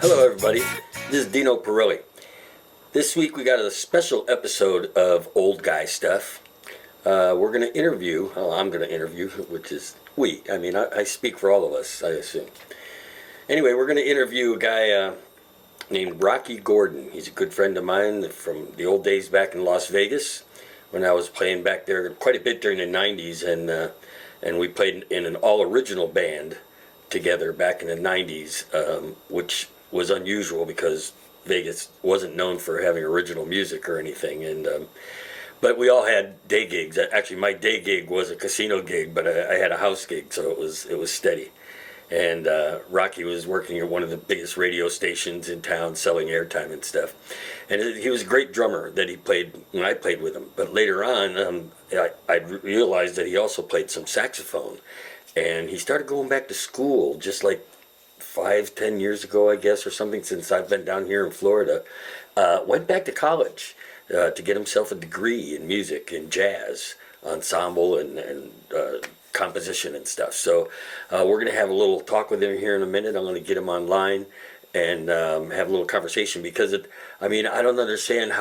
Hello, everybody. This is Dino. This week we got a special episode of Old Guy Stuff. We're going to interview, I'm going to interview, which is we. I speak for all of us, I assume. Anyway, we're going to interview a guy named Rocky Gordon. He's a good friend of mine from the old days back in Las Vegas when I was playing back there quite a bit during the 90s, and we played in an all-original band together back in the 90s, which was unusual because Vegas wasn't known for having original music or anything, but we all had day gigs. Actually, my day gig was a casino gig, but I had a house gig, so it was steady. And Rocky was working at one of the biggest radio stations in town, selling airtime and stuff. And he was a great drummer that he played when I played with him. But later on, I realized that he also played some saxophone. And he started going back to school just like 5-10 years ago, I guess, or something, since I've been down here in Florida. Went back to college to get himself a degree in music and jazz ensemble and composition and stuff. So we're going to have a little talk with him here in a minute. I'm going to get him online and have a little conversation because I don't understand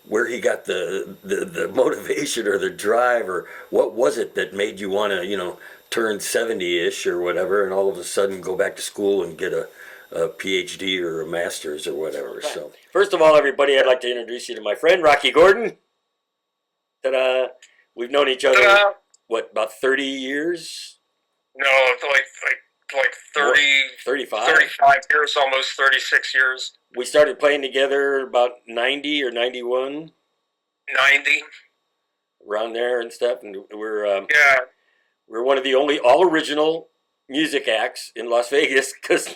where he got the motivation or the drive, or what was it that made you want to, turn 70-ish or whatever, and all of a sudden go back to school and get a PhD or a master's or whatever. Right. So first of all, everybody, I'd like to introduce you to my friend, Rocky Gordon. Ta-da! We've known each other, about 30 years? No, like 30, 35? 35 years, almost 36 years. We started playing together about 90 or 91? 90. Around there and stuff, and we're one of the only all-original music acts in Las Vegas because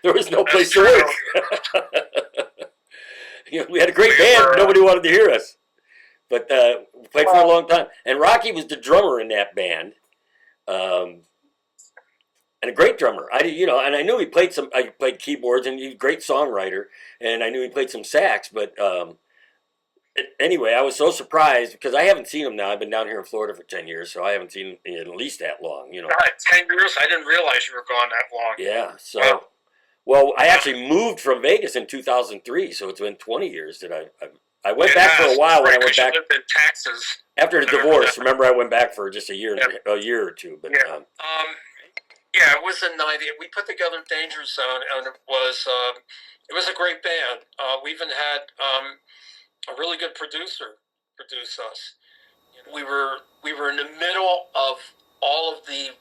there was no place to work. We had a great band. Nobody wanted to hear us. But we played for a long time. And Rocky was the drummer in that band. And a great drummer. And I knew he played I played keyboards, and he's a great songwriter. And I knew he played some sax. But anyway, I was so surprised because I haven't seen him now. I've been down here in Florida for 10 years, so I haven't seen him in at least that long. God, 10 years? I didn't realize you were gone that long. Yeah, so... Well, I actually moved from Vegas in 2003, so it's been 20 years that I went back for a while when I went back. You lived in Texas. After the divorce, remember I went back for just a year or two. But it was in 90. We put together Danger Zone, and it was a great band. We even had a really good producer produce us. We were in the middle of all of the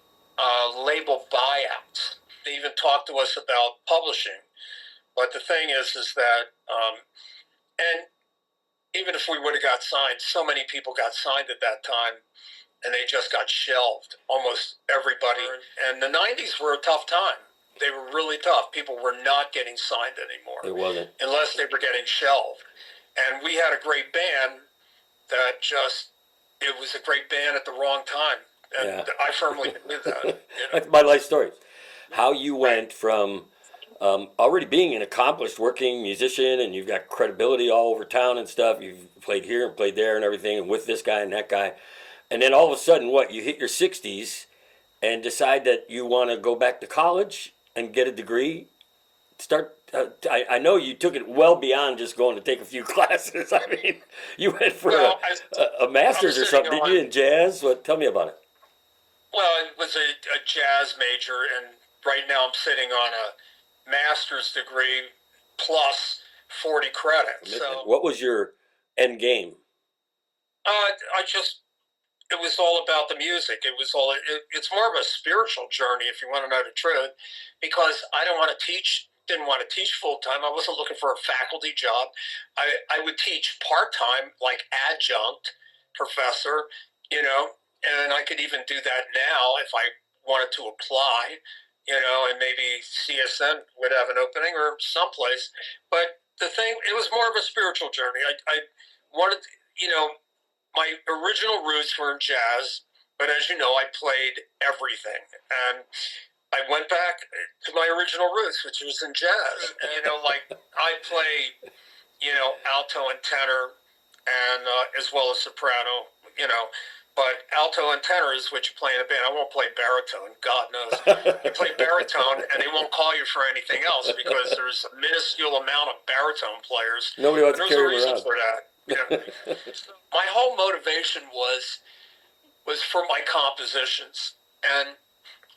label buyouts. They even talked to us about publishing. But the thing is that, and even if we would have got signed, so many people got signed at that time, and they just got shelved, almost everybody. And the 90s were a tough time. They were really tough. People were not getting signed anymore. It wasn't. Unless they were getting shelved. And we had a great band that it was a great band at the wrong time. And I firmly believe that. That's my life story. How you went from already being an accomplished working musician, and you've got credibility all over town and stuff. You've played here and played there and everything, and with this guy and that guy. And then all of a sudden, you hit your 60s and decide that you want to go back to college and get a degree? I know you took it well beyond just going to take a few classes. I mean, you went for a master's or something, didn't you, in jazz? Tell me about it. Well, it was a jazz major, and right now I'm sitting on a master's degree plus 40 credits. So, what was your end game? It was all about the music. It's more of a spiritual journey, if you want to know the truth, because I didn't want to teach full time. I wasn't looking for a faculty job. I would teach part time, like adjunct professor, and I could even do that now if I wanted to apply, and maybe CSN would have an opening or someplace. But it was more of a spiritual journey. I wanted, my original roots were in jazz, but as you know, I played everything. And I went back to my original roots, which was in jazz. And, I play, alto and tenor, and as well as soprano, But alto and tenor is what you play in a band. I won't play baritone. God knows. You play baritone, and they won't call you for anything else because there's a minuscule amount of baritone players. Nobody wants to There's a carry him reason around. for that. Yeah. My whole motivation was for my compositions, and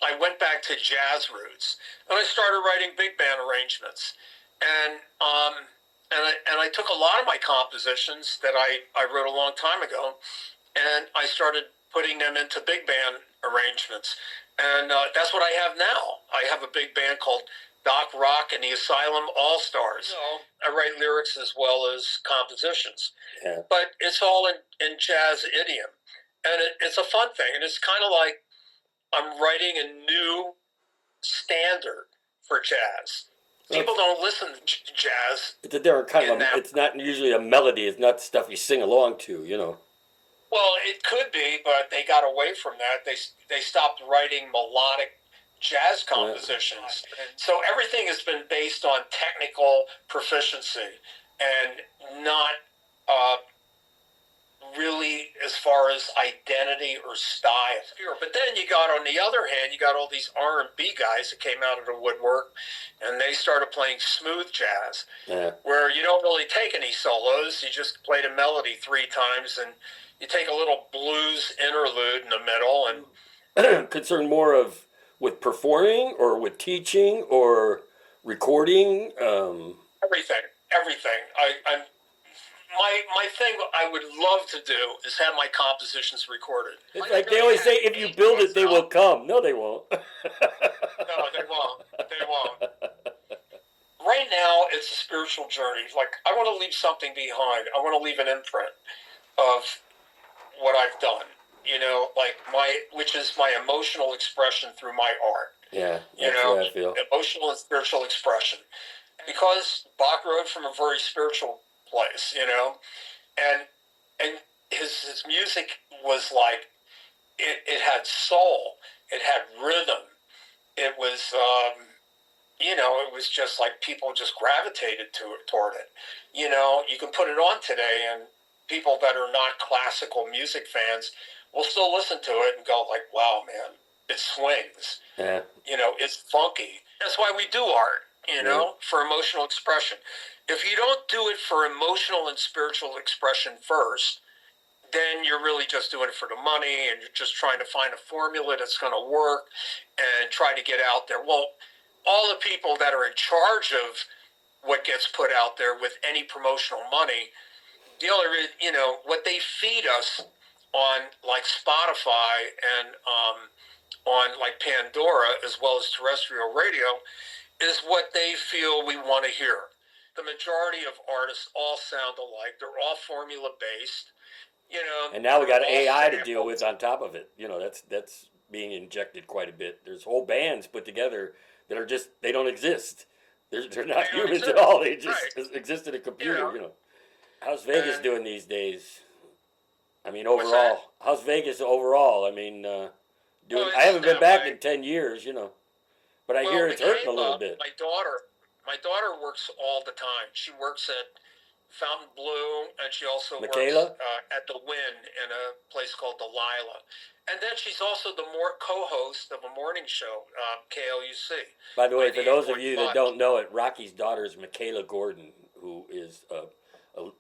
I went back to jazz roots, and I started writing big band arrangements, and I took a lot of my compositions that I wrote a long time ago, and I started putting them into big band arrangements, and that's what I have now. I have a big band called Doc Rock and the Asylum All Stars. I write lyrics as well as compositions, but it's all in jazz idiom, and it's a fun thing, and it's kind of like I'm writing a new standard for jazz. People don't listen to jazz. It's a different kind of. It's not usually a melody. It's not stuff you sing along to. Well, it could be, but they got away from that. They stopped writing melodic jazz compositions. So everything has been based on technical proficiency and not really as far as identity or style. But then you got, on the other hand, you got all these R&B guys that came out of the woodwork, and they started playing smooth jazz, where you don't really take any solos. You just play the melody 3 times, and you take a little blues interlude in the middle. And concerned more of with performing or with teaching or recording. Everything. I'm my thing I would love to do is have my compositions recorded. It's like they always say, if you build it, they will come. No, they won't. No, they won't. They won't. Right now, it's a spiritual journey. Like, I want to leave something behind. I want to leave an imprint of what I've done. Which is my emotional expression through my art. Yeah, that's what I feel. Emotional and spiritual expression. Because Bach wrote from a very spiritual place, and his music was like, it had soul, it had rhythm, it was it was just like people just gravitated toward it. You can put it on today, and people that are not classical music fans will still listen to it and go like, wow, man, it swings. Yeah. It's funky. That's why we do art, for emotional expression. If you don't do it for emotional and spiritual expression first, then you're really just doing it for the money, and you're just trying to find a formula that's going to work and try to get out there. Well, all the people that are in charge of what gets put out there with any promotional money, the only what they feed us on, like Spotify and on like Pandora, as well as terrestrial radio, is what they feel we want to hear. The majority of artists all sound alike. They're all formula based. And now we got AI to deal with on top of it. That's being injected quite a bit. There's whole bands put together that are just, they don't exist. They're not humans at all. They just exist in a computer. How's Vegas doing these days? I mean, overall, how's Vegas overall? I mean, I haven't been back in 10 years. But I hear it's hurting a little bit. My daughter works all the time. She works at Fontainebleau, and she also works at the Wynn in a place called Delilah. And then she's also the co-host of a morning show, KLUC. By the way, for those of you that don't know it, Rocky's daughter is Michaela Gordon, who is a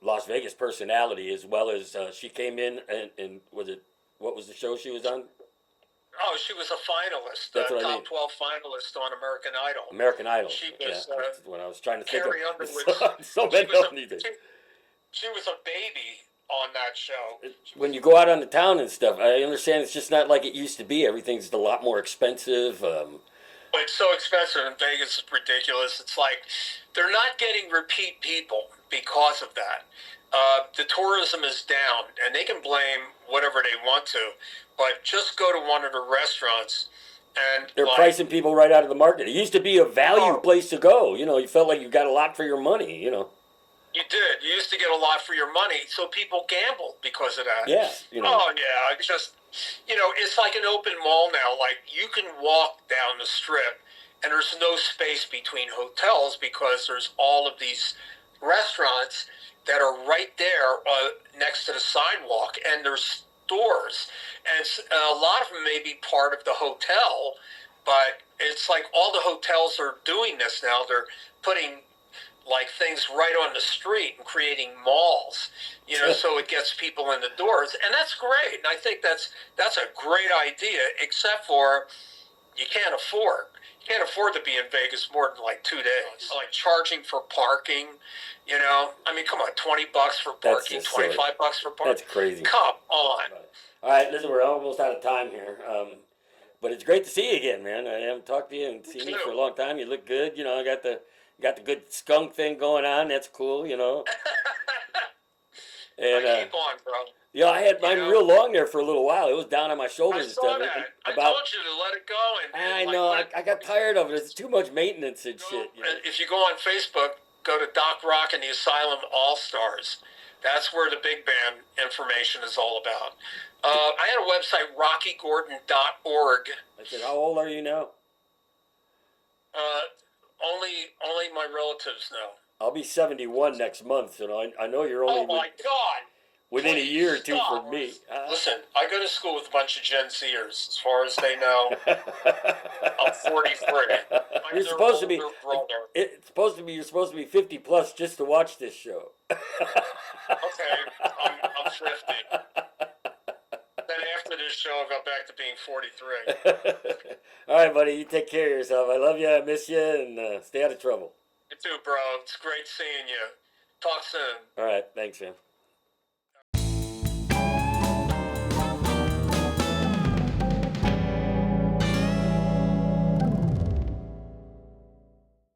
Las Vegas personality, as well as she came in and what was the show she was on? Oh, she was a finalist, top 12 finalist on American Idol. American Idol. She was when I was trying to think Carrie of Underwood's. so many of these things. She was a baby on that show. When you go out on the town and stuff, I understand it's just not like it used to be. Everything's a lot more expensive. It's so expensive in Vegas, it's ridiculous. It's like they're not getting repeat people because of that. The tourism is down, and they can blame whatever they want to, but just go to one of the restaurants and they're pricing people right out of the market. It used to be a value place to go. You felt like you got a lot for your money. You did. You used to get a lot for your money, so people gambled because of that. Yeah. Oh yeah, it's just it's like an open mall now. Like, you can walk down the strip, and there's no space between hotels because there's all of these restaurants that are right there next to the sidewalk, and there's doors, and a lot of them may be part of the hotel, but it's like all the hotels are doing this now. They're putting like things right on the street and creating malls, so it gets people in the doors, and that's great. And I think that's a great idea, except for you can't afford to be in Vegas more than like 2 days. Like charging for parking, I mean, come on, $20 for parking, $25 for parking. That's crazy. Come on. All right, listen, we're almost out of time here. But it's great to see you again, man. I haven't talked to you and seen you for a long time. You look good. I got the good skunk thing going on. That's cool, And I keep on, bro. Yeah, I had mine real long there for a little while. It was down on my shoulders. I saw that. I told you to let it go. I know. I got tired of it. It's too much maintenance and shit. If you go on Facebook, go to Doc Rock and the Asylum All-Stars. That's where the big band information is all about. I had a website, rockygordon.org. I said, how old are you now? Only my relatives know. I'll be 71 next month, I know you're only... Oh, my God! Within a year or two from me. Listen, I go to school with a bunch of Gen Zers. As far as they know, I'm 43. You're supposed to be. It's supposed to be. You're supposed to be 50 plus just to watch this show. Okay, I'm 50. Then after this show, I'll go back to being 43. All right, buddy. You take care of yourself. I love you. I miss you, and stay out of trouble. You too, bro. It's great seeing you. Talk soon. All right. Thanks, man.